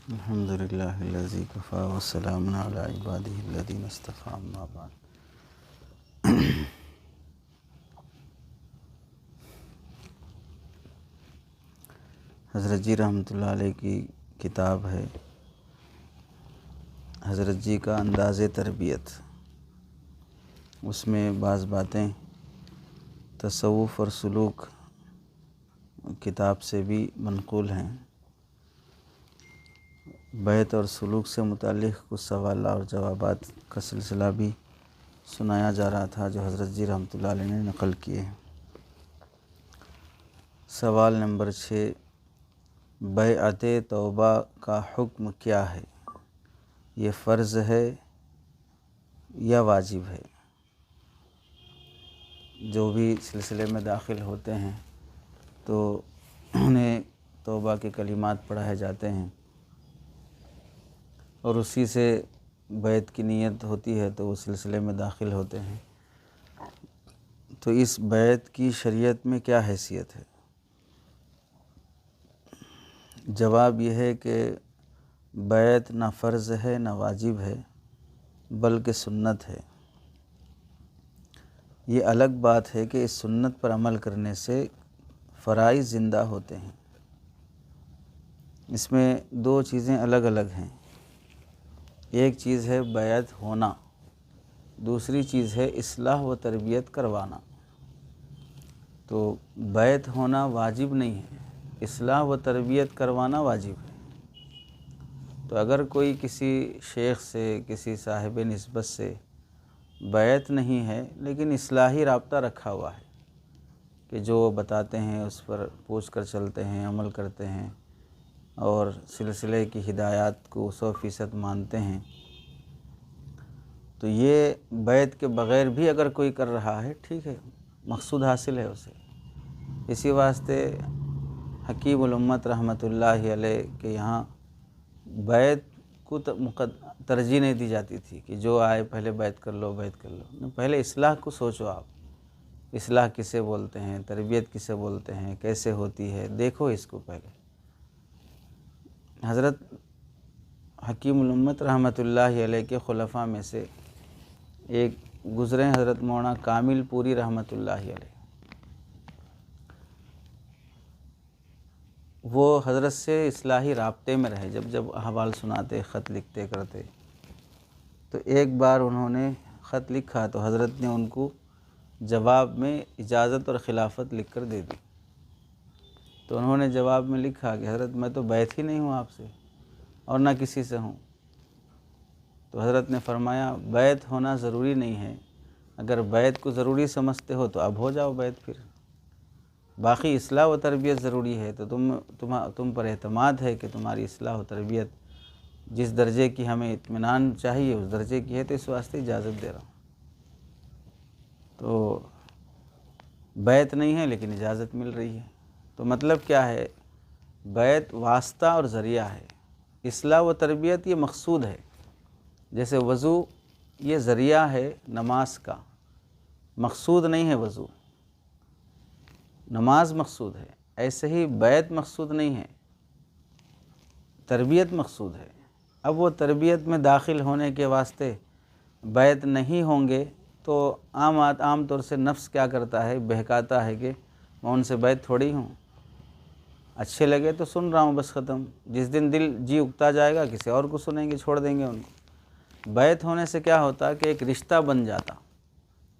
الحمدللہ الذی کفا وسلام علی عبادہ الذین اصطفی اما بعد۔ حضرت جی رحمۃ اللہ علیہ کی کتاب ہے حضرت جی کا انداز تربیت۔ اس میں بعض باتیں تصوف اور سلوک کتاب سے بھی منقول ہیں۔ بیت اور سلوک سے متعلق کچھ سوال اور جوابات کا سلسلہ بھی سنایا جا رہا تھا جو حضرت جی رحمۃ اللہ علیہ نے نقل کیے ہیں۔ سوال نمبر 6، بیعت توبہ کا حکم کیا ہے؟ یہ فرض ہے یا واجب ہے؟ جو بھی سلسلے میں داخل ہوتے ہیں تو انہیں توبہ کے کلمات پڑھائے جاتے ہیں اور اسی سے بیعت کی نیت ہوتی ہے تو وہ سلسلے میں داخل ہوتے ہیں۔ تو اس بیعت کی شریعت میں کیا حیثیت ہے؟ جواب یہ ہے کہ بیعت نہ فرض ہے نہ واجب ہے بلکہ سنت ہے۔ یہ الگ بات ہے کہ اس سنت پر عمل کرنے سے فرائض زندہ ہوتے ہیں۔ اس میں دو چیزیں الگ الگ ہیں۔ ایک چیز ہے بیعت ہونا، دوسری چیز ہے اصلاح و تربیت کروانا۔ تو بیعت ہونا واجب نہیں ہے، اصلاح و تربیت کروانا واجب ہے۔ تو اگر کوئی کسی شیخ سے، کسی صاحب نسبت سے بیعت نہیں ہے لیکن اصلاحی رابطہ رکھا ہوا ہے کہ جو وہ بتاتے ہیں اس پر پوچھ کر چلتے ہیں، عمل کرتے ہیں اور سلسلے کی ہدایات کو 100% مانتے ہیں، تو یہ بیعت کے بغیر بھی اگر کوئی کر رہا ہے ٹھیک ہے، مقصود حاصل ہے اسے۔ اسی واسطے حکیم الامت رحمۃ اللہ علیہ کے یہاں بیعت کو ترجیح نہیں دی جاتی تھی کہ جو آئے پہلے بیعت کر لو بیعت کر لو، پہلے اصلاح کو سوچو۔ آپ اصلاح کسے بولتے ہیں، تربیت کسے بولتے ہیں، کیسے ہوتی ہے، دیکھو اس کو پہلے۔ حضرت حکیم الامت رحمۃ اللہ علیہ کے خلفاء میں سے ایک گزرے حضرت مولانا کامل پوری رحمۃ اللہ علیہ۔ وہ حضرت سے اصلاحی رابطے میں رہے، جب احوال سناتے، خط لکھتے کرتے۔ تو ایک بار انہوں نے خط لکھا تو حضرت نے ان کو جواب میں اجازت اور خلافت لکھ کر دے دی۔ تو انہوں نے جواب میں لکھا کہ حضرت میں تو بیعت ہی نہیں ہوں آپ سے اور نہ کسی سے ہوں۔ تو حضرت نے فرمایا بیعت ہونا ضروری نہیں ہے، اگر بیعت کو ضروری سمجھتے ہو تو اب ہو جاؤ بیعت، پھر باقی اصلاح و تربیت ضروری ہے تو تم پر اعتماد ہے کہ تمہاری اصلاح و تربیت جس درجے کی ہمیں اطمینان چاہیے اس درجے کی ہے، تو اس واسطے اجازت دے رہا ہوں۔ تو بیعت نہیں ہے لیکن اجازت مل رہی ہے۔ تو مطلب کیا ہے؟ بیعت واسطہ اور ذریعہ ہے، اصلاح و تربیت یہ مقصود ہے۔ جیسے وضو یہ ذریعہ ہے نماز کا، مقصود نہیں ہے وضو، نماز مقصود ہے۔ ایسے ہی بیعت مقصود نہیں ہے، تربیت مقصود ہے۔ اب وہ تربیت میں داخل ہونے کے واسطے بیعت نہیں ہوں گے تو عام طور سے نفس کیا کرتا ہے، بہکاتا ہے کہ میں ان سے بیعت تھوڑی ہوں، اچھے لگے تو سن رہا ہوں بس ختم، جس دن دل جی اکتا جائے گا کسی اور کو سنیں گے، چھوڑ دیں گے ان کو۔ بیعت ہونے سے کیا ہوتا کہ ایک رشتہ بن جاتا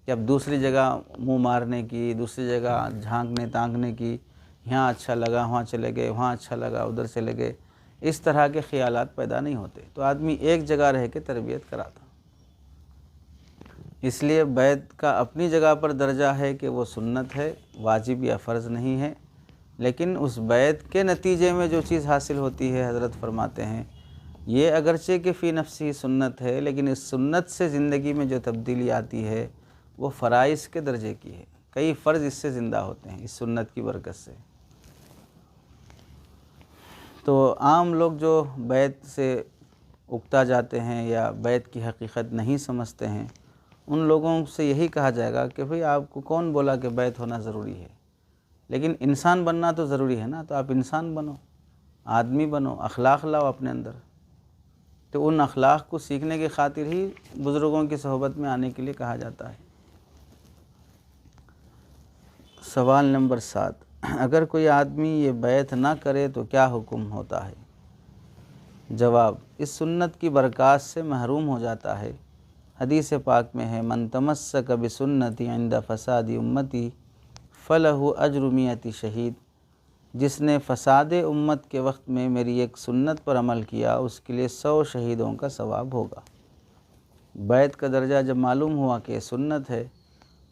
کہ اب دوسری جگہ منہ مارنے کی، دوسری جگہ جھانکنے تانکنے کی، یہاں اچھا لگا وہاں چلے گئے، وہاں اچھا لگا ادھر چلے گئے، اس طرح کے خیالات پیدا نہیں ہوتے۔ تو آدمی ایک جگہ رہ کے تربیت کراتا۔ اس لیے بیعت کا اپنی جگہ پر درجہ ہے کہ وہ سنت ہے، واجب یا فرض نہیں ہے، لیکن اس بیعت کے نتیجے میں جو چیز حاصل ہوتی ہے حضرت فرماتے ہیں یہ اگرچہ کہ فی نفسی سنت ہے، لیکن اس سنت سے زندگی میں جو تبدیلی آتی ہے وہ فرائض کے درجے کی ہے۔ کئی فرض اس سے زندہ ہوتے ہیں، اس سنت کی برکت سے۔ تو عام لوگ جو بیعت سے اکتا جاتے ہیں یا بیعت کی حقیقت نہیں سمجھتے ہیں، ان لوگوں سے یہی کہا جائے گا کہ بھئی آپ کو کون بولا کہ بیعت ہونا ضروری ہے؟ لیکن انسان بننا تو ضروری ہے نا، تو آپ انسان بنو۔ آدمی بنو، اخلاق لاؤ اپنے اندر۔ تو ان اخلاق کو سیکھنے کی خاطر ہی بزرگوں کی صحبت میں آنے کے لیے کہا جاتا ہے۔ سوال نمبر 7، اگر کوئی آدمی یہ بیعت نہ کرے تو کیا حکم ہوتا ہے؟ جواب، اس سنت کی برکات سے محروم ہو جاتا ہے۔ حدیث پاک میں ہے، من تمسک بسنتی عند فساد امتی فلہ اجر 100 شہید۔ جس نے فساد امت کے وقت میں میری ایک سنت پر عمل کیا، اس کے لیے 100 شہیدوں کا ثواب ہوگا۔ بیعت کا درجہ جب معلوم ہوا کہ یہ سنت ہے،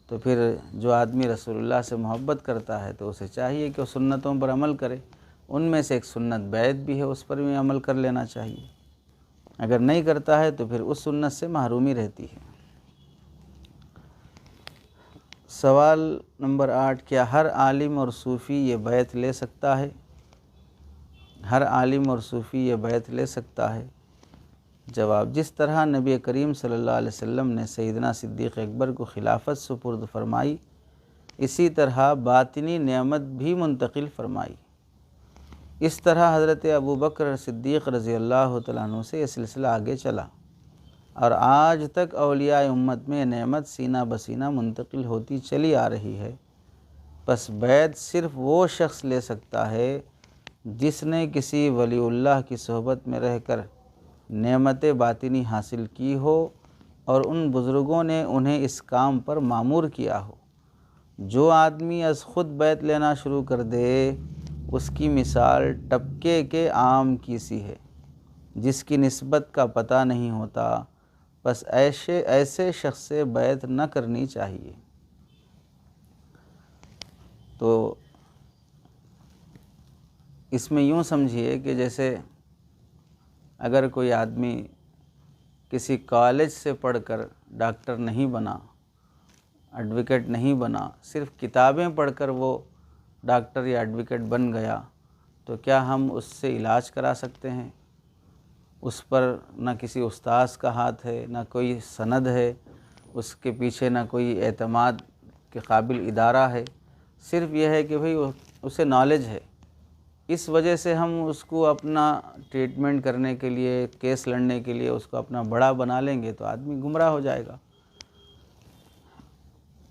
تو پھر جو آدمی رسول اللہ سے محبت کرتا ہے تو اسے چاہیے کہ وہ سنتوں پر عمل کرے۔ ان میں سے ایک سنت بیعت بھی ہے، اس پر بھی عمل کر لینا چاہیے۔ اگر نہیں کرتا ہے تو پھر اس سنت سے محرومی رہتی ہے۔ سوال نمبر 8، کیا ہر عالم اور صوفی یہ بیعت لے سکتا ہے؟ ہر عالم اور صوفی یہ بیعت لے سکتا ہے؟ جواب، جس طرح نبی کریم صلی اللہ علیہ وسلم نے سیدنا صدیق اکبر کو خلافت سپرد فرمائی، اسی طرح باطنی نعمت بھی منتقل فرمائی۔ اس طرح حضرت ابوبکر صدیق رضی اللہ تعالیٰ عنہ سے یہ سلسلہ آگے چلا، اور آج تک اولیاء امت میں نعمت سینہ بسینہ منتقل ہوتی چلی آ رہی ہے۔ پس بیعت صرف وہ شخص لے سکتا ہے جس نے کسی ولی اللہ کی صحبت میں رہ کر نعمت باطنی حاصل کی ہو اور ان بزرگوں نے انہیں اس کام پر مامور کیا ہو۔ جو آدمی از خود بیعت لینا شروع کر دے، اس کی مثال ٹپکے کے آم کی سی ہے جس کی نسبت کا پتہ نہیں ہوتا۔ بس ایسے شخص سے بیعت نہ کرنی چاہیے۔ تو اس میں یوں سمجھیے کہ جیسے اگر کوئی آدمی کسی کالج سے پڑھ کر ڈاکٹر نہیں بنا، ایڈوکیٹ نہیں بنا، صرف کتابیں پڑھ کر وہ ڈاکٹر یا ایڈوکیٹ بن گیا، تو کیا ہم اس سے علاج کرا سکتے ہیں؟ اس پر نہ کسی استاذ کا ہاتھ ہے، نہ کوئی سند ہے، اس کے پیچھے نہ کوئی اعتماد کے قابل ادارہ ہے، صرف یہ ہے کہ بھئی اسے نالج ہے۔ اس وجہ سے ہم اس کو اپنا ٹریٹمنٹ کرنے کے لیے، کیس لڑنے کے لیے اس کو اپنا بڑا بنا لیں گے تو آدمی گمراہ ہو جائے گا۔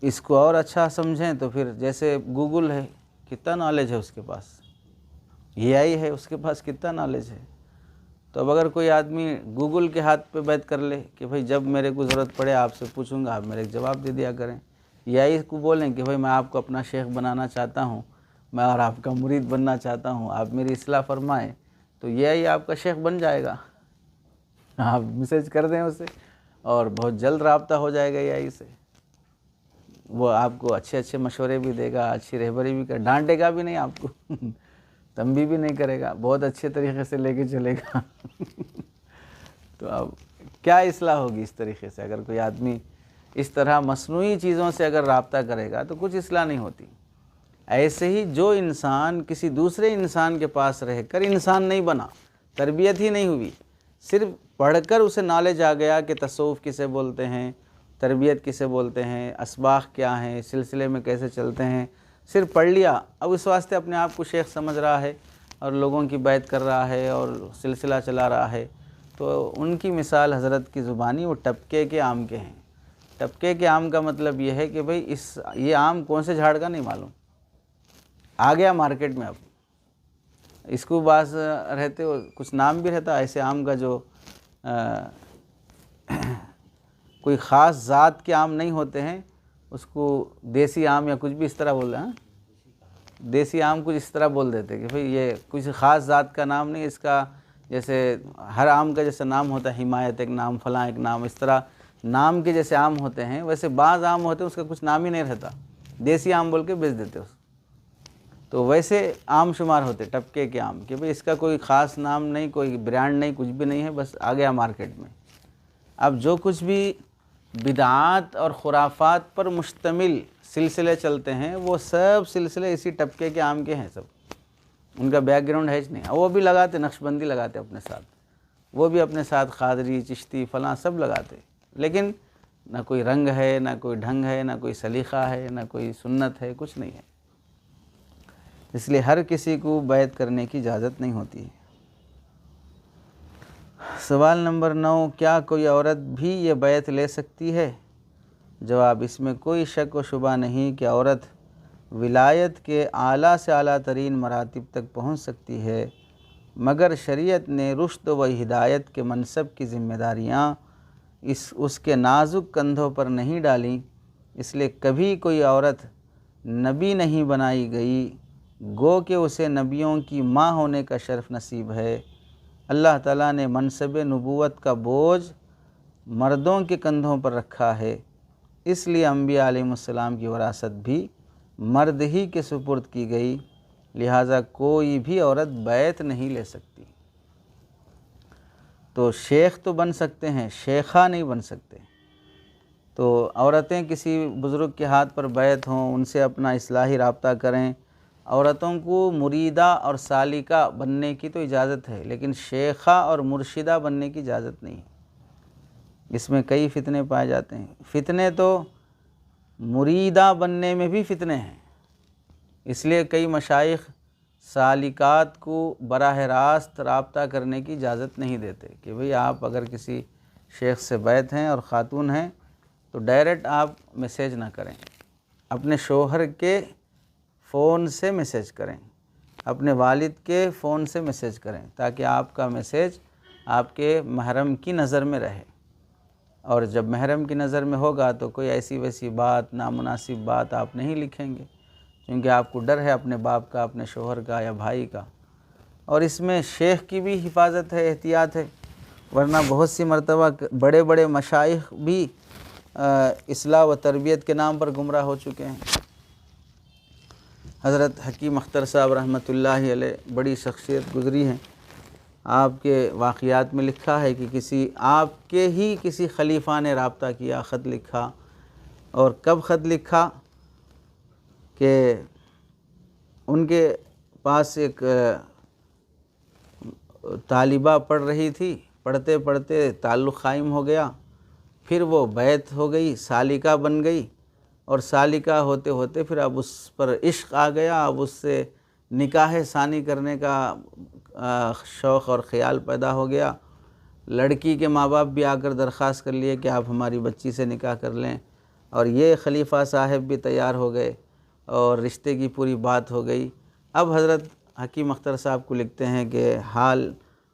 اس کو اور اچھا سمجھیں تو پھر جیسے گوگل ہے، کتنا نالج ہے اس کے پاس، AI ہے، اس کے پاس کتنا نالج ہے۔ تو اب اگر کوئی آدمی گوگل کے ہاتھ پہ بیعت کر لے کہ بھئی جب میرے کو ضرورت پڑے آپ سے پوچھوں گا، آپ میرے جواب دے دیا کریں، AI کو بولیں کہ بھئی میں آپ کو اپنا شیخ بنانا چاہتا ہوں، میں اور آپ کا مرید بننا چاہتا ہوں، آپ میری اصلاح فرمائیں، تو AI آپ کا شیخ بن جائے گا۔ آپ میسیج کر دیں اسے اور بہت جلد رابطہ ہو جائے گا AI سے۔ وہ آپ کو اچھے اچھے مشورے بھی دے گا، اچھی رہبری بھی ڈانٹے گا بھی نہیں آپ کو، تنبیہ بھی نہیں کرے گا، بہت اچھے طریقے سے لے کے چلے گا۔ تو اب کیا اصلاح ہوگی اس طریقے سے؟ اگر کوئی آدمی اس طرح مصنوعی چیزوں سے اگر رابطہ کرے گا تو کچھ اصلاح نہیں ہوتی۔ ایسے ہی جو انسان کسی دوسرے انسان کے پاس رہ کر انسان نہیں بنا، تربیت ہی نہیں ہوئی، صرف پڑھ کر اسے نالج آ گیا کہ تصوف کسے بولتے ہیں، تربیت کسے بولتے ہیں، اسباق کیا ہیں، سلسلے میں کیسے چلتے ہیں، صرف پڑھ لیا، اب اس واسطے اپنے آپ کو شیخ سمجھ رہا ہے اور لوگوں کی بیعت کر رہا ہے اور سلسلہ چلا رہا ہے، تو ان کی مثال حضرت کی زبانی وہ ٹپکے کے آم کے ہیں۔ ٹپکے کے آم کا مطلب یہ ہے کہ بھئی یہ آم کون سے جھاڑ کا نہیں معلوم، آ گیا مارکیٹ میں، اب اس کو بعض رہتے ہو کچھ نام بھی رہتا ایسے آم کا جو کوئی خاص ذات کے آم نہیں ہوتے ہیں، اس کو دیسی آم یا کچھ بھی اس طرح بول رہے ہیں، دیسی آم کچھ اس طرح بول دیتے کہ بھئی یہ کچھ خاص ذات کا نام نہیں، اس کا جیسے ہر آم کا جیسے نام ہوتا ہے، حمایت ایک نام، فلاں ایک نام، اس طرح نام کے جیسے آم ہوتے ہیں ویسے بعض آم ہوتے ہیں اس کا کچھ نام ہی نہیں رہتا، دیسی آم بول کے بیچ دیتے اس، تو ویسے عام شمار ہوتے ٹپکے کے آم کہ بھئی اس کا کوئی خاص نام نہیں، کوئی برانڈ نہیں، کچھ بھی نہیں ہے، بس آ گیا مارکیٹ میں۔ اب جو کچھ بھی بدعات اور خرافات پر مشتمل سلسلے چلتے ہیں وہ سب سلسلے اسی ٹپکے کے آم کے ہیں، سب ان کا بیک گراؤنڈ ہے نہیں۔ وہ بھی لگاتے، نقشبندی لگاتے اپنے ساتھ، وہ بھی اپنے ساتھ قادری، چشتی، فلاں سب لگاتے، لیکن نہ کوئی رنگ ہے، نہ کوئی ڈھنگ ہے، نہ کوئی سلیقہ ہے، نہ کوئی سنت ہے، کچھ نہیں ہے۔ اس لیے ہر کسی کو بیعت کرنے کی اجازت نہیں ہوتی ہے۔ سوال نمبر 9، کیا کوئی عورت بھی یہ بیعت لے سکتی ہے؟ جواب، اس میں کوئی شک و شبہ نہیں کہ عورت ولایت کے اعلیٰ سے اعلیٰ ترین مراتب تک پہنچ سکتی ہے، مگر شریعت نے رشد و ہدایت کے منصب کی ذمہ داریاں اس کے نازک کندھوں پر نہیں ڈالیں، اس لیے کبھی کوئی عورت نبی نہیں بنائی گئی، گو کہ اسے نبیوں کی ماں ہونے کا شرف نصیب ہے۔ اللہ تعالیٰ نے منصب نبوت کا بوجھ مردوں کے کندھوں پر رکھا ہے، اس لیے انبیاء علیہ السلام کی وراثت بھی مرد ہی کے سپرد کی گئی، لہٰذا کوئی بھی عورت بیعت نہیں لے سکتی۔ تو شیخ تو بن سکتے ہیں، شیخہ نہیں بن سکتے۔ تو عورتیں کسی بزرگ کے ہاتھ پر بیعت ہوں، ان سے اپنا اصلاحی رابطہ کریں۔ عورتوں کو مریدہ اور سالکہ بننے کی تو اجازت ہے، لیکن شیخہ اور مرشدہ بننے کی اجازت نہیں ہے۔ اس میں کئی فتنے پائے جاتے ہیں۔ فتنے تو مریدہ بننے میں بھی فتنے ہیں، اس لیے کئی مشائخ سالکات کو براہ راست رابطہ کرنے کی اجازت نہیں دیتے کہ بھئی آپ اگر کسی شیخ سے بیعت ہیں اور خاتون ہیں تو ڈائریکٹ آپ میسیج نہ کریں، اپنے شوہر کے فون سے میسیج کریں، اپنے والد کے فون سے میسیج کریں، تاکہ آپ کا میسیج آپ کے محرم کی نظر میں رہے، اور جب محرم کی نظر میں ہوگا تو کوئی ایسی ویسی بات، نامناسب بات آپ نہیں لکھیں گے، کیونکہ آپ کو ڈر ہے اپنے باپ کا، اپنے شوہر کا یا بھائی کا۔ اور اس میں شیخ کی بھی حفاظت ہے، احتیاط ہے، ورنہ بہت سی مرتبہ بڑے بڑے مشائخ بھی اصلاح و تربیت کے نام پر گمراہ ہو چکے ہیں۔ حضرت حکیم اختر صاحب رحمۃ اللہ علیہ بڑی شخصیت گزری ہیں، آپ کے واقعات میں لکھا ہے کہ آپ کے ہی کسی خلیفہ نے رابطہ کیا، خط لکھا، اور کب خط لکھا کہ ان کے پاس ایک طالبہ پڑھ رہی تھی، پڑھتے پڑھتے تعلق قائم ہو گیا، پھر وہ بیعت ہو گئی، سالکہ بن گئی، اور سالکہ ہوتے ہوتے پھر اب اس پر عشق آ گیا، اب اس سے نکاح ثانی کرنے کا شوق اور خیال پیدا ہو گیا۔ لڑکی کے ماں باپ بھی آ کر درخواست کر لیے کہ آپ ہماری بچی سے نکاح کر لیں، اور یہ خلیفہ صاحب بھی تیار ہو گئے اور رشتے کی پوری بات ہو گئی۔ اب حضرت حکیم اختر صاحب کو لکھتے ہیں کہ حال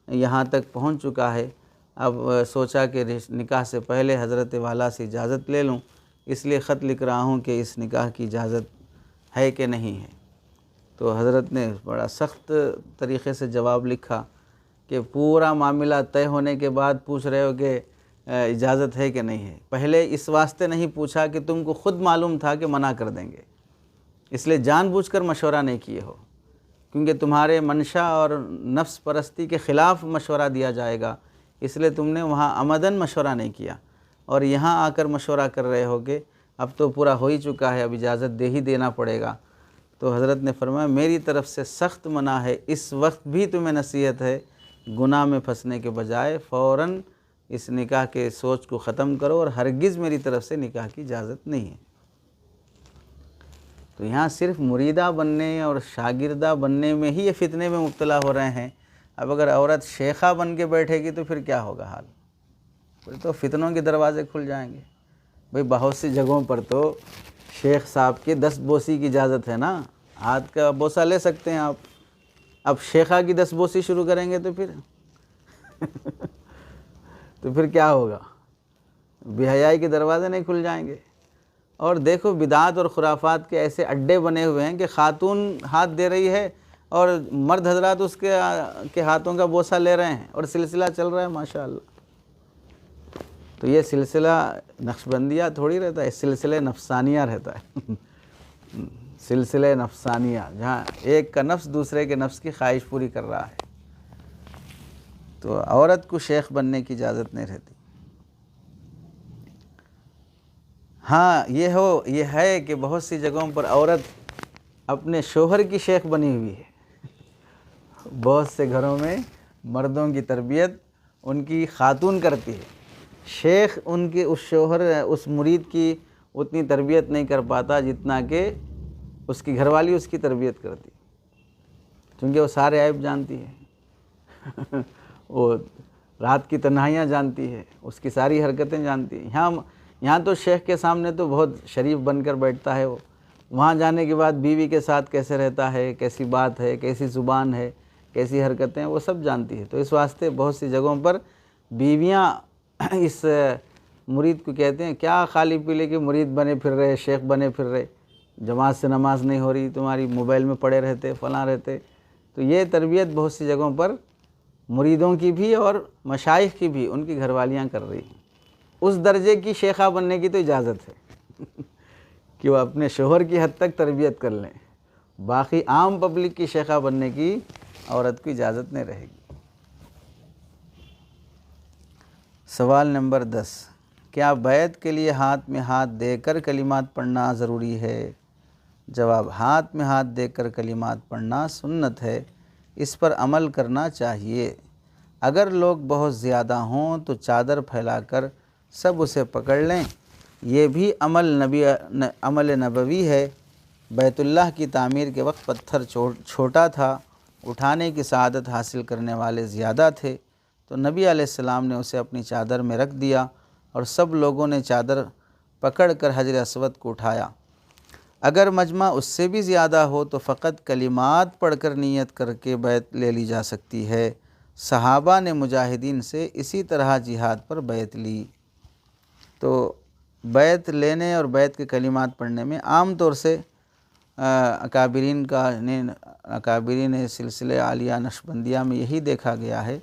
یہاں تک پہنچ چکا ہے، اب سوچا کہ نکاح سے پہلے حضرت والا سے اجازت لے لوں، اس لیے خط لکھ رہا ہوں کہ اس نکاح کی اجازت ہے کہ نہیں ہے۔ تو حضرت نے بڑا سخت طریقے سے جواب لکھا کہ پورا معاملہ طے ہونے کے بعد پوچھ رہے ہو کہ اجازت ہے کہ نہیں ہے، پہلے اس واسطے نہیں پوچھا کہ تم کو خود معلوم تھا کہ منع کر دیں گے، اس لیے جان بوجھ کر مشورہ نہیں کیے ہو، کیونکہ تمہارے منشا اور نفس پرستی کے خلاف مشورہ دیا جائے گا، اس لیے تم نے وہاں عمدن مشورہ نہیں کیا، اور یہاں آ کر مشورہ کر رہے ہو کہ اب تو پورا ہو ہی چکا ہے، اب اجازت دے ہی دینا پڑے گا۔ تو حضرت نے فرمایا میری طرف سے سخت منع ہے، اس وقت بھی تمہیں نصیحت ہے، گناہ میں پھنسنے کے بجائے فوراً اس نکاح کے سوچ کو ختم کرو، اور ہرگز میری طرف سے نکاح کی اجازت نہیں ہے۔ تو یہاں صرف مریدہ بننے اور شاگردہ بننے میں ہی یہ فتنے میں مبتلا ہو رہے ہیں، اب اگر عورت شیخہ بن کے بیٹھے گی تو پھر کیا ہوگا حال؟ پھر تو فتنوں کے دروازے کھل جائیں گے۔ بھئی بہت سی جگہوں پر تو شیخ صاحب کے 10 بوسی کی اجازت ہے نا، ہاتھ کا بوسہ لے سکتے ہیں آپ، اب شیخہ کی 10 بوسی شروع کریں گے تو پھر کیا ہوگا؟ بے حیائی کے دروازے نہیں کھل جائیں گے۔ اور دیکھو بدعات اور خرافات کے ایسے اڈے بنے ہوئے ہیں کہ خاتون ہاتھ دے رہی ہے اور مرد حضرات اس کے ہاتھوں کا بوسہ لے رہے ہیں، اور سلسلہ چل رہا ہے ماشاءاللہ۔ تو یہ سلسلہ نقشبندیہ تھوڑی رہتا ہے، سلسلہ نفسانیہ رہتا ہے، سلسلہ نفسانیہ، جہاں ایک کا نفس دوسرے کے نفس کی خواہش پوری کر رہا ہے۔ تو عورت کو شیخ بننے کی اجازت نہیں رہتی۔ ہاں یہ ہے کہ بہت سی جگہوں پر عورت اپنے شوہر کی شیخ بنی ہوئی ہے، بہت سے گھروں میں مردوں کی تربیت ان کی خاتون کرتی ہے، شیخ ان کے اس شوہر اس مرید کی اتنی تربیت نہیں کر پاتا جتنا کہ اس کی گھر والی اس کی تربیت کرتی۔ چونکہ وہ سارے عیب جانتی ہے وہ رات کی تنہائیاں جانتی ہے، اس کی ساری حرکتیں جانتی ہے۔ یہاں تو شیخ کے سامنے تو بہت شریف بن کر بیٹھتا ہے وہ، وہاں جانے کے بعد بیوی کے ساتھ کیسے رہتا ہے، کیسی بات ہے، کیسی زبان ہے، کیسی حرکتیں، وہ سب جانتی ہے۔ تو اس واسطے بہت سی جگہوں پر بیویاں اس مرید کو کہتے ہیں کیا خالی پیلے کے مرید بنے پھر رہے، شیخ بنے پھر رہے، جماعت سے نماز نہیں ہو رہی تمہاری، موبائل میں پڑے رہتے، فلاں رہتے۔ تو یہ تربیت بہت سی جگہوں پر مریدوں کی بھی اور مشائخ کی بھی ان کی گھر والیاں کر رہی ہیں۔ اس درجے کی شیخہ بننے کی تو اجازت ہے کہ وہ اپنے شوہر کی حد تک تربیت کر لیں، باقی عام پبلک کی شیخہ بننے کی عورت کو اجازت نہیں رہے گی۔ سوال نمبر 10، کیا بیعت کے لیے ہاتھ میں ہاتھ دے کر کلمات پڑھنا ضروری ہے؟ جواب، ہاتھ میں ہاتھ دے کر کلمات پڑھنا سنت ہے، اس پر عمل کرنا چاہیے۔ اگر لوگ بہت زیادہ ہوں تو چادر پھیلا کر سب اسے پکڑ لیں، یہ بھی عمل نبوی ہے۔ بیت اللہ کی تعمیر کے وقت پتھر چھوٹا تھا، اٹھانے کی سعادت حاصل کرنے والے زیادہ تھے، تو نبی علیہ السلام نے اسے اپنی چادر میں رکھ دیا اور سب لوگوں نے چادر پکڑ کر حجر اسود کو اٹھایا۔ اگر مجمع اس سے بھی زیادہ ہو تو فقط کلمات پڑھ کر نیت کر کے بیعت لے لی جا سکتی ہے۔ صحابہ نے مجاہدین سے اسی طرح جہاد پر بیعت لی۔ تو بیعت لینے اور بیعت کے کلمات پڑھنے میں عام طور سے اکابرین سلسلے عالیہ نقشبندیہ میں یہی دیکھا گیا ہے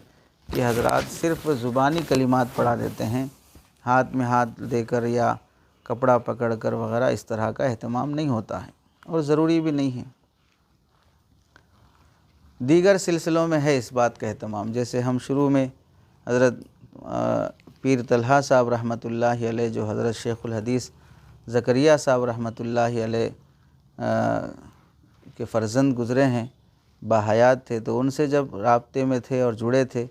کہ حضرات صرف زبانی کلمات پڑھا دیتے ہیں، ہاتھ میں ہاتھ دے کر یا کپڑا پکڑ کر وغیرہ اس طرح کا اہتمام نہیں ہوتا ہے اور ضروری بھی نہیں ہے۔ دیگر سلسلوں میں ہے اس بات کا اہتمام، جیسے ہم شروع میں حضرت پیر طلحہ صاحب رحمۃ اللہ علیہ جو حضرت شیخ الحدیث زکریا صاحب رحمۃ اللہ علیہ کے فرزند گزرے ہیں، باحیات تھے، تو ان سے جب رابطے میں تھے اور جڑے تھے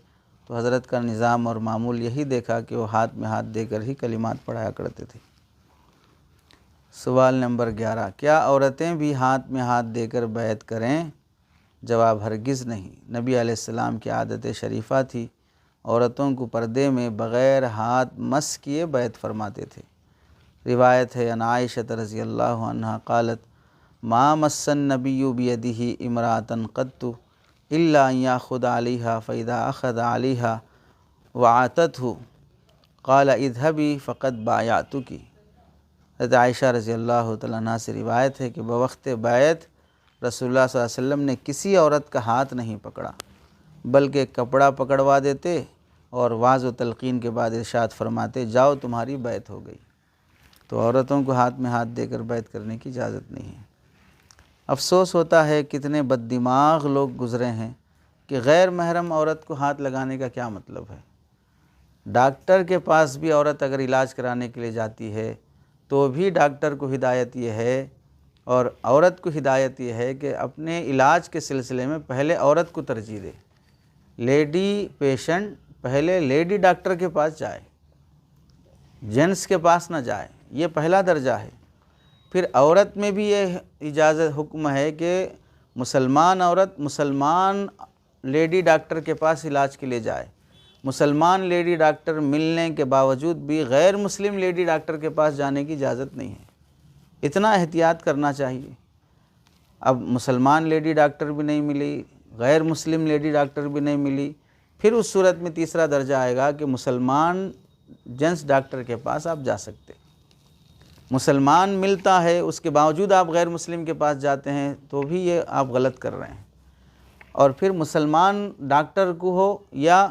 تو حضرت کا نظام اور معمول یہی دیکھا کہ وہ ہاتھ میں ہاتھ دے کر ہی کلمات پڑھایا کرتے تھے۔ سوال نمبر 11، کیا عورتیں بھی ہاتھ میں ہاتھ دے کر بیعت کریں؟ جواب، ہرگز نہیں۔ نبی علیہ السلام کی عادت شریفہ تھی، عورتوں کو پردے میں بغیر ہاتھ مس کیے بیعت فرماتے تھے۔ روایت ہے ان عائشہ رضی اللہ عنہا قالت ما مس النبی بیدہ امرأۃ قط الا ان یاخذ علیہا فاذا اخذ علیہا وعاتتہ قال اذهبی فقد بایعتک۔ حضرت عائشہ رضی اللہ تعالیٰ عنہ سے روایت ہے کہ بوقت بیعت رسول اللہ صلی اللہ علیہ وسلم نے کسی عورت کا ہاتھ نہیں پکڑا، بلکہ کپڑا پکڑوا دیتے اور وعظ و تلقین کے بعد ارشاد فرماتے جاؤ تمہاری بیعت ہو گئی۔ تو عورتوں کو ہاتھ میں ہاتھ دے کر بیعت کرنے کی اجازت نہیں ہے۔ افسوس ہوتا ہے کتنے بد دماغ لوگ گزرے ہیں کہ غیر محرم عورت کو ہاتھ لگانے کا کیا مطلب ہے۔ ڈاکٹر کے پاس بھی عورت اگر علاج کرانے کے لیے جاتی ہے تو بھی ڈاکٹر کو ہدایت یہ ہے اور عورت کو ہدایت یہ ہے کہ اپنے علاج کے سلسلے میں پہلے عورت کو ترجیح دے۔ لیڈی پیشنٹ پہلے لیڈی ڈاکٹر کے پاس جائے، جینٹس کے پاس نہ جائے، یہ پہلا درجہ ہے۔ پھر عورت میں بھی یہ اجازت حکم ہے کہ مسلمان عورت مسلمان لیڈی ڈاکٹر کے پاس علاج کے لیے جائے، مسلمان لیڈی ڈاکٹر ملنے کے باوجود بھی غیر مسلم لیڈی ڈاکٹر کے پاس جانے کی اجازت نہیں ہے۔ اتنا احتیاط کرنا چاہیے۔ اب مسلمان لیڈی ڈاکٹر بھی نہیں ملی، غیر مسلم لیڈی ڈاکٹر بھی نہیں ملی، پھر اس صورت میں تیسرا درجہ آئے گا کہ مسلمان جینس ڈاکٹر کے پاس آپ جا سکتے۔ مسلمان ملتا ہے اس کے باوجود آپ غیر مسلم کے پاس جاتے ہیں تو بھی یہ آپ غلط کر رہے ہیں۔ اور پھر مسلمان ڈاکٹر کو ہو یا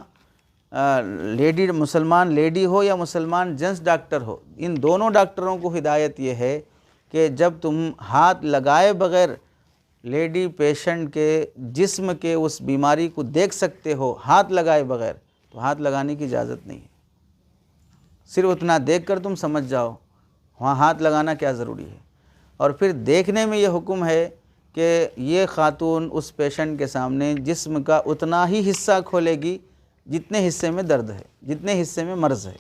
مسلمان لیڈی ہو یا مسلمان جینس ڈاکٹر ہو، ان دونوں ڈاکٹروں کو ہدایت یہ ہے کہ جب تم ہاتھ لگائے بغیر لیڈی پیشنٹ کے جسم کے اس بیماری کو دیکھ سکتے ہو، ہاتھ لگائے بغیر، تو ہاتھ لگانے کی اجازت نہیں ہے۔ صرف اتنا دیکھ کر تم سمجھ جاؤ، وہاں ہاتھ لگانا کیا ضروری ہے۔ اور پھر دیکھنے میں یہ حکم ہے کہ یہ خاتون اس پیشنٹ کے سامنے جسم کا اتنا ہی حصہ کھولے گی جتنے حصے میں درد ہے، جتنے حصے میں مرض ہے۔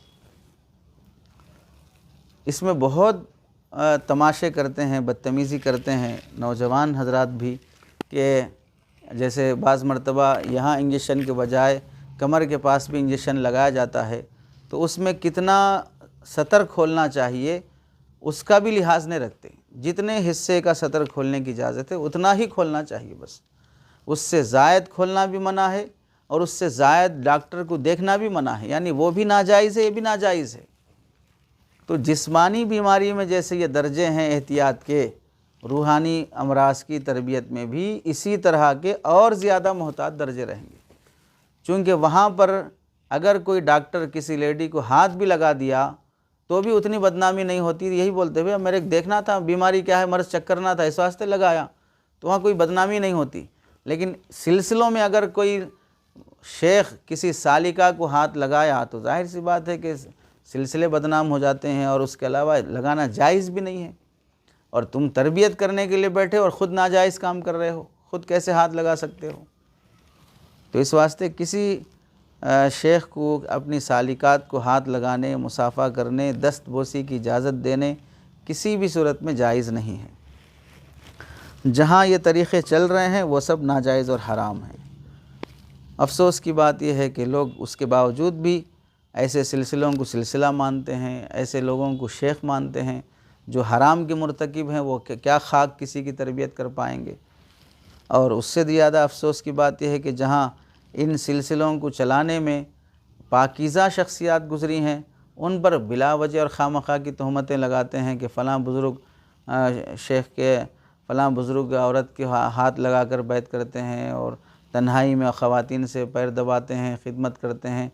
اس میں بہت تماشے کرتے ہیں، بدتمیزی کرتے ہیں نوجوان حضرات بھی کہ جیسے بعض مرتبہ یہاں انجیکشن کے بجائے کمر کے پاس بھی انجیکشن لگایا جاتا ہے، تو اس میں کتنا سطر کھولنا چاہیے اس کا بھی لحاظ نہیں رکھتے۔ جتنے حصے کا سطر کھولنے کی اجازت ہے اتنا ہی کھولنا چاہیے بس، اس سے زائد کھولنا بھی منع ہے، اور اس سے زائد ڈاکٹر کو دیکھنا بھی منع ہے، یعنی وہ بھی ناجائز ہے، یہ بھی ناجائز ہے۔ تو جسمانی بیماری میں جیسے یہ درجے ہیں احتیاط کے، روحانی امراض کی تربیت میں بھی اسی طرح کے اور زیادہ محتاط درجے رہیں گے، چونکہ وہاں پر اگر کوئی ڈاکٹر کسی لیڈی کو ہاتھ بھی لگا دیا تو بھی اتنی بدنامی نہیں ہوتی، یہی بولتے ہوئے میرے دیکھنا تھا بیماری کیا ہے، مرض چیک کرنا تھا اس واسطے لگایا، تو وہاں کوئی بدنامی نہیں ہوتی۔ لیکن سلسلوں میں اگر کوئی شیخ کسی سالکہ کو ہاتھ لگایا تو ظاہر سی بات ہے کہ سلسلے بدنام ہو جاتے ہیں، اور اس کے علاوہ لگانا جائز بھی نہیں ہے، اور تم تربیت کرنے کے لیے بیٹھے اور خود ناجائز کام کر رہے ہو، خود کیسے ہاتھ لگا سکتے ہو؟ تو اس واسطے کسی شیخ کو اپنی سالکات کو ہاتھ لگانے، مصافحہ کرنے، دست بوسی کی اجازت دینے کسی بھی صورت میں جائز نہیں ہے۔ جہاں یہ طریقے چل رہے ہیں وہ سب ناجائز اور حرام ہیں۔ افسوس کی بات یہ ہے کہ لوگ اس کے باوجود بھی ایسے سلسلوں کو سلسلہ مانتے ہیں، ایسے لوگوں کو شیخ مانتے ہیں جو حرام کے مرتکب ہیں، وہ کیا خاک کسی کی تربیت کر پائیں گے۔ اور اس سے زیادہ افسوس کی بات یہ ہے کہ جہاں ان سلسلوں کو چلانے میں پاکیزہ شخصیات گزری ہیں، ان پر بلا وجہ اور خواہ کی تہمتیں لگاتے ہیں کہ فلاں بزرگ شیخ کے فلاں بزرگ عورت کے ہاتھ لگا کر بیعت کرتے ہیں، اور تنہائی میں خواتین سے پیر دباتے ہیں، خدمت کرتے ہیں۔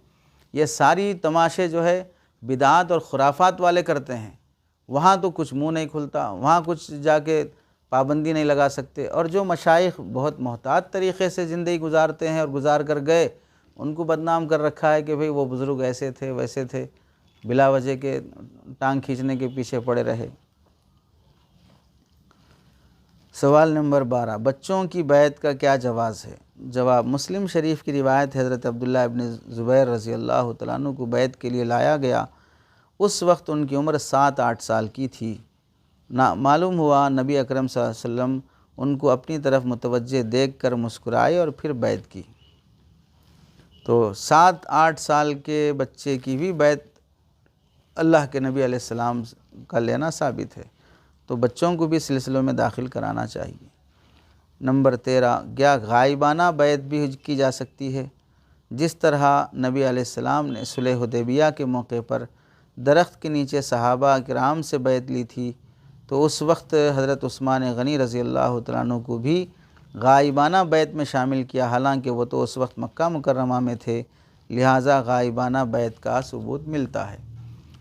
یہ ساری تماشے جو ہے بدعات اور خرافات والے کرتے ہیں، وہاں تو کچھ منہ نہیں کھلتا، وہاں کچھ جا کے پابندی نہیں لگا سکتے۔ اور جو مشائخ بہت محتاط طریقے سے زندگی گزارتے ہیں اور گزار کر گئے، ان کو بدنام کر رکھا ہے کہ بھئی وہ بزرگ ایسے تھے ویسے تھے، بلا وجہ کے ٹانگ کھینچنے کے پیچھے پڑے رہے۔ سوال نمبر 12، بچوں کی بیعت کا کیا جواز ہے؟ جواب، مسلم شریف کی روایت حضرت عبداللہ ابن زبیر رضی اللہ تعالیٰ عنہ کو بیعت کے لیے لایا گیا، اس وقت ان کی عمر 7-8 سال کی تھی۔ معلوم ہوا نبی اکرم صلی اللہ علیہ وسلم ان کو اپنی طرف متوجہ دیکھ کر مسکرائے اور پھر بیعت کی۔ تو 7-8 سال کے بچے کی بھی بیعت اللہ کے نبی علیہ السلام کا لینا ثابت ہے، تو بچوں کو بھی سلسلوں میں داخل کرانا چاہیے۔ نمبر 13، کیا غائبانہ بیعت بھی کی جا سکتی ہے؟ جس طرح نبی علیہ السلام نے صلح حدیبیہ کے موقع پر درخت کے نیچے صحابہ کرام سے بیعت لی تھی، تو اس وقت حضرت عثمان غنی رضی اللہ تعالیٰ عنہ کو بھی غائبانہ بیعت میں شامل کیا، حالانکہ وہ تو اس وقت مکہ مکرمہ میں تھے، لہٰذا غائبانہ بیعت کا ثبوت ملتا ہے۔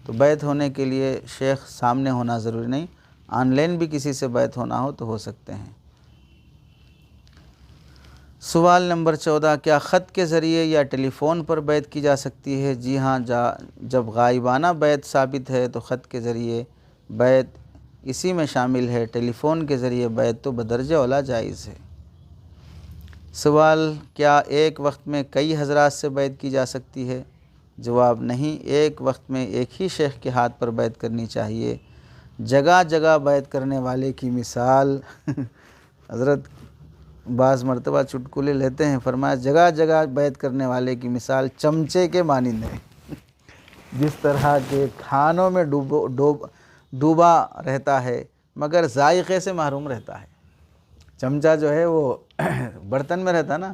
تو بیعت ہونے کے لیے شیخ سامنے ہونا ضروری نہیں، آن لائن بھی کسی سے بیعت ہونا ہو تو ہو سکتے ہیں۔ سوال نمبر 14، کیا خط کے ذریعے یا ٹیلی فون پر بیعت کی جا سکتی ہے؟ جی ہاں، جب غائبانہ بیعت ثابت ہے تو خط کے ذریعے بیعت اسی میں شامل ہے، ٹیلی فون کے ذریعے بیعت تو بدرجہ اولیٰ جائز ہے۔ سوال، کیا ایک وقت میں کئی حضرات سے بیعت کی جا سکتی ہے؟ جواب، نہیں، ایک وقت میں ایک ہی شیخ کے ہاتھ پر بیعت کرنی چاہیے۔ جگہ جگہ بیعت کرنے والے کی مثال حضرت بعض مرتبہ چٹکلے لیتے ہیں، فرمایا جگہ جگہ بیعت کرنے والے کی مثال چمچے کے مانند ہے، جس طرح کے کھانوں میں ڈوبا رہتا ہے مگر ذائقے سے محروم رہتا ہے۔ چمچہ جو ہے وہ برتن میں رہتا نا،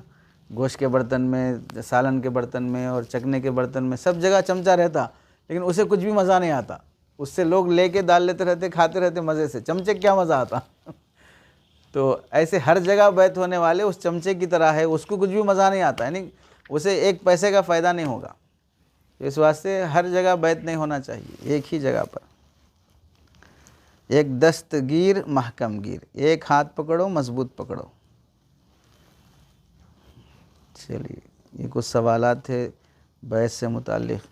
گوشت کے برتن میں، سالن کے برتن میں اور چکھنے کے برتن میں، سب جگہ چمچہ رہتا، لیکن اسے کچھ بھی مزہ نہیں آتا، اس سے لوگ لے کے ڈال لیتے رہتے، کھاتے رہتے مزے سے، چمچے کیا مزہ آتا۔ تو ایسے ہر جگہ بیعت ہونے والے اس چمچے کی طرح ہے، اس کو کچھ بھی مزہ نہیں آتا، یعنی اسے ایک پیسے کا فائدہ نہیں ہوگا۔ اس واسطے ہر جگہ بیعت نہیں ہونا چاہیے، ایک ہی جگہ پر۔ ایک دستگیر محکم گیر، ایک ہاتھ پکڑو مضبوط پکڑو۔ چلیے، یہ کچھ سوالات تھے بیعت سے متعلق۔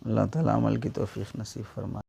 اللہ تعالیٰ عمل کی توفیق نصیب فرمائے۔